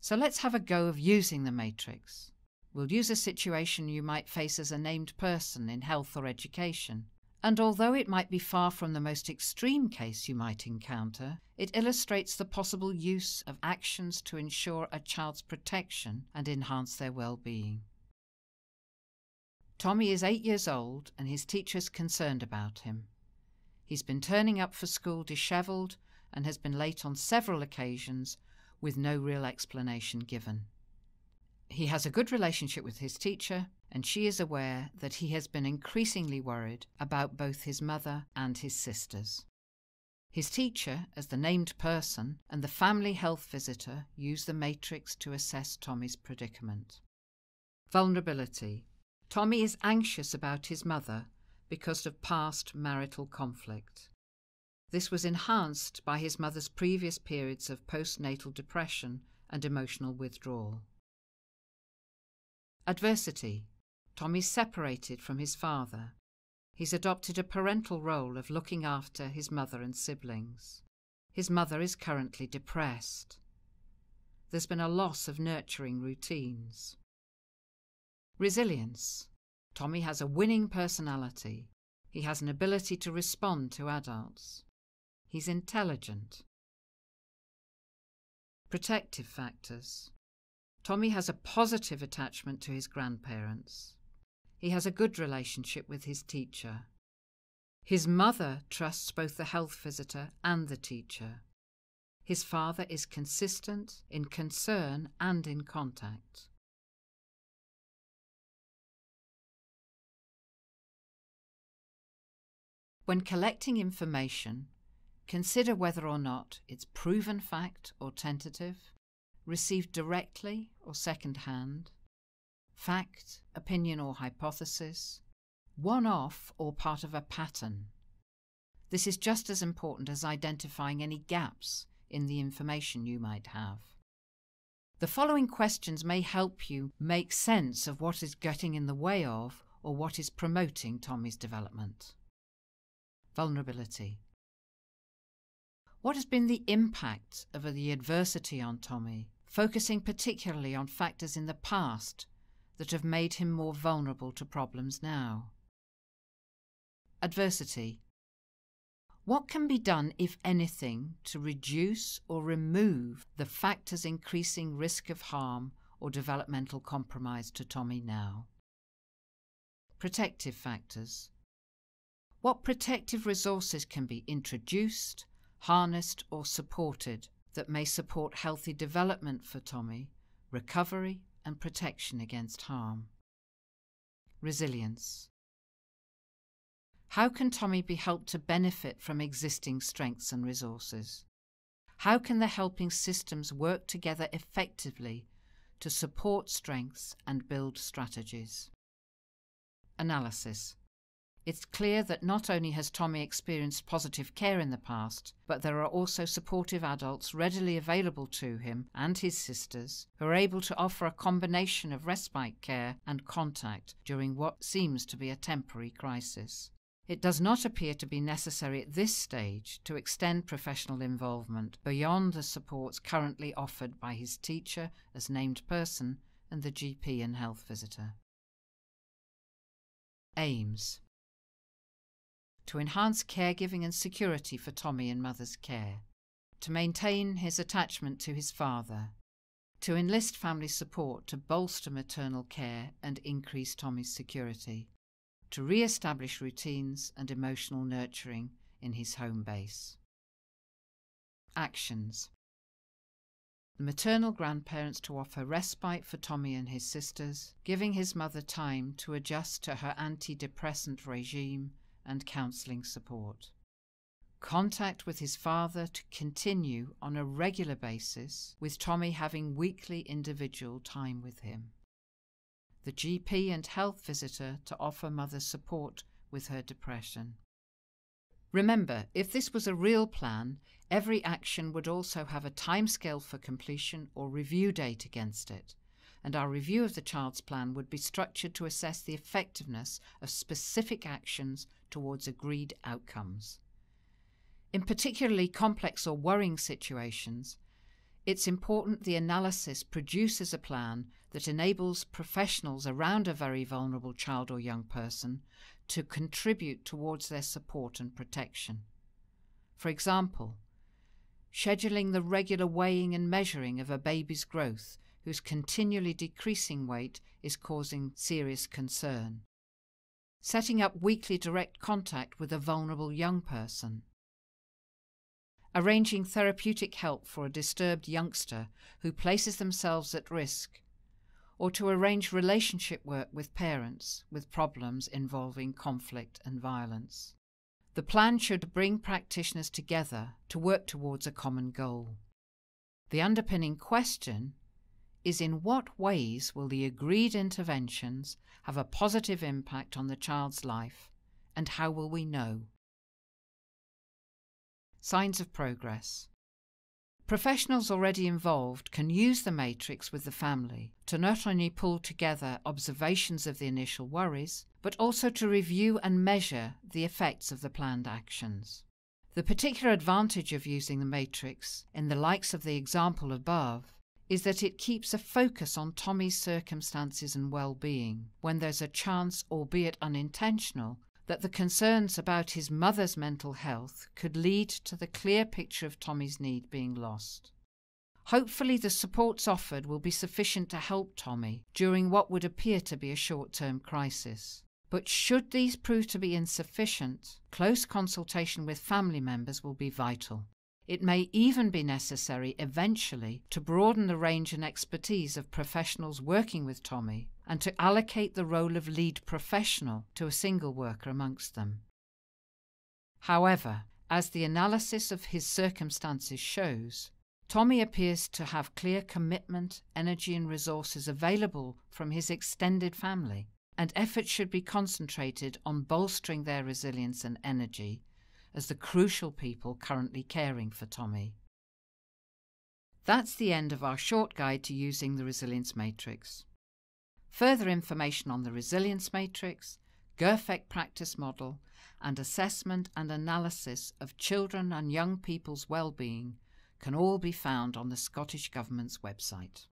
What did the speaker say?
So let's have a go of using the matrix. We'll use a situation you might face as a named person in health or education. And although it might be far from the most extreme case you might encounter, it illustrates the possible use of actions to ensure a child's protection and enhance their well-being. Tommy is 8 years old and his teacher's concerned about him. He's been turning up for school dishevelled and has been late on several occasions with no real explanation given. He has a good relationship with his teacher, and she is aware that he has been increasingly worried about both his mother and his sisters. His teacher, as the named person, and the family health visitor use the matrix to assess Tommy's predicament. Vulnerability. Tommy is anxious about his mother because of past marital conflict. This was enhanced by his mother's previous periods of postnatal depression and emotional withdrawal. Adversity. Tommy's separated from his father. He's adopted a parental role of looking after his mother and siblings. His mother is currently depressed. There's been a loss of nurturing routines. Resilience. Tommy has a winning personality. He has an ability to respond to adults. He's intelligent. Protective factors. Tommy has a positive attachment to his grandparents. He has a good relationship with his teacher. His mother trusts both the health visitor and the teacher. His father is consistent in concern and in contact. When collecting information, consider whether or not it's proven fact or tentative, received directly or second-hand, fact, opinion or hypothesis, one-off or part of a pattern. This is just as important as identifying any gaps in the information you might have. The following questions may help you make sense of what is getting in the way of or what is promoting Tommy's development. Vulnerability. What has been the impact of the adversity on Tommy, focusing particularly on factors in the past that have made him more vulnerable to problems now? Adversity. What can be done, if anything, to reduce or remove the factors increasing risk of harm or developmental compromise to Tommy now? Protective factors. What protective resources can be introduced, harnessed or supported that may support healthy development for Tommy, recovery and protection against harm? Resilience. How can Tommy be helped to benefit from existing strengths and resources? How can the helping systems work together effectively to support strengths and build strategies? Analysis. It's clear that not only has Tommy experienced positive care in the past, but there are also supportive adults readily available to him and his sisters who are able to offer a combination of respite care and contact during what seems to be a temporary crisis. It does not appear to be necessary at this stage to extend professional involvement beyond the supports currently offered by his teacher as named person and the GP and health visitor. Aims. To enhance caregiving and security for Tommy in mother's care, to maintain his attachment to his father, to enlist family support to bolster maternal care and increase Tommy's security, to re-establish routines and emotional nurturing in his home base. Actions. The maternal grandparents to offer respite for Tommy and his sisters, giving his mother time to adjust to her antidepressant regime and counselling support. Contact with his father to continue on a regular basis, with Tommy having weekly individual time with him. The GP and health visitor to offer mother support with her depression. Remember, if this was a real plan, every action would also have a timescale for completion or review date against it, and our review of the child's plan would be structured to assess the effectiveness of specific actions towards agreed outcomes. In particularly complex or worrying situations, it's important the analysis produces a plan that enables professionals around a very vulnerable child or young person to contribute towards their support and protection. For example, scheduling the regular weighing and measuring of a baby's growth whose continually decreasing weight is causing serious concern. Setting up weekly direct contact with a vulnerable young person. Arranging therapeutic help for a disturbed youngster who places themselves at risk, or to arrange relationship work with parents with problems involving conflict and violence. The plan should bring practitioners together to work towards a common goal. The underpinning question is, in what ways will the agreed interventions have a positive impact on the child's life, and how will we know? Signs of progress. Professionals already involved can use the matrix with the family to not only pull together observations of the initial worries, but also to review and measure the effects of the planned actions. The particular advantage of using the matrix, in the likes of the example above, is that it keeps a focus on Tommy's circumstances and well-being when there's a chance, albeit unintentional, that the concerns about his mother's mental health could lead to the clear picture of Tommy's need being lost. Hopefully the supports offered will be sufficient to help Tommy during what would appear to be a short-term crisis. But should these prove to be insufficient, close consultation with family members will be vital. It may even be necessary eventually to broaden the range and expertise of professionals working with Tommy and to allocate the role of lead professional to a single worker amongst them. However, as the analysis of his circumstances shows, Tommy appears to have clear commitment, energy and resources available from his extended family, and efforts should be concentrated on bolstering their resilience and energy as the crucial people currently caring for Tommy. That's the end of our short guide to using the Resilience Matrix. Further information on the Resilience Matrix, GIRFEC Practice Model, and assessment and analysis of children and young people's well-being can all be found on the Scottish Government's website.